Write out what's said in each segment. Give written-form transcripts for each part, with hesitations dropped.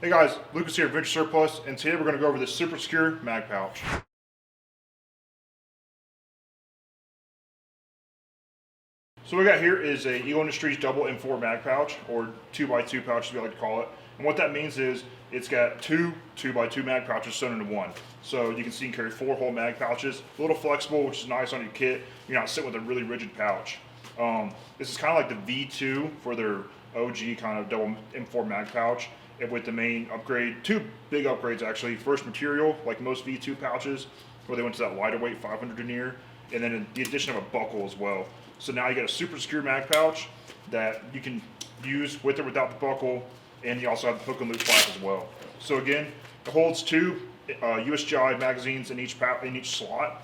Hey guys, Lucas here at Adventure Surplus, and today we're going to go over this super secure mag pouch. So what we got here is a Eagle Industries double M4 mag pouch, or 2x2 pouch as we like to call it. And what that means is it's got two 2x2 mag pouches sewn into one. So you can see you can carry 4-hole mag pouches, a little flexible, which is nice on your kit. You're not sitting with a really rigid pouch. This is kind of like the V2 for their OG kind of double M4 mag pouch. And with the main upgrade, two big upgrades actually. First, material, like most V2 pouches, where they went to that lighter weight 500 denier, and then the addition of a buckle as well. So now you got a super secure mag pouch that you can use with or without the buckle, and you also have the hook and loop flap as well. So again, it holds two USGI magazines in each slot,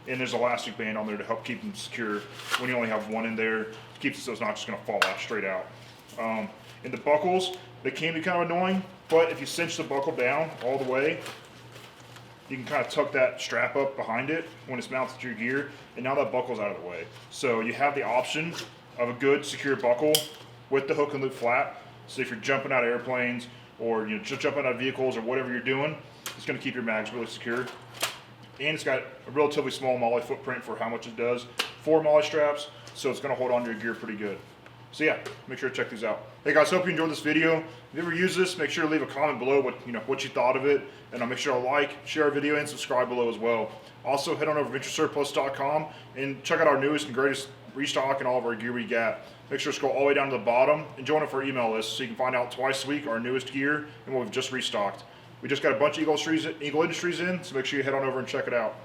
and there's an elastic band on there to help keep them secure when you only have one in there. It keeps it so it's not just going to fall out straight out. And the buckles, they can be kind of annoying, but if you cinch the buckle down all the way, you can kind of tuck that strap up behind it when it's mounted to your gear, and now that buckle's out of the way. So you have the option of a good secure buckle with the hook and loop flap. So if you're jumping out of airplanes or just jumping out of vehicles or whatever you're doing, it's going to keep your mags really secure. And it's got a relatively small MOLLE footprint for how much it does. 4 MOLLE straps, so it's going to hold on to your gear pretty good. So yeah, make sure to check these out. Hey guys, hope you enjoyed this video. If you ever use this, make sure to leave a comment below what you thought of it, and I'll make sure to like, share our video, and subscribe below as well. Also, head on over to adventuresurplus.com and check out our newest and greatest restock and all of our gear we got. Make sure to scroll all the way down to the bottom and join up for our email list so you can find out twice a week our newest gear and what we've just restocked. We just got a bunch of Eagle Industries in, so make sure you head on over and check it out.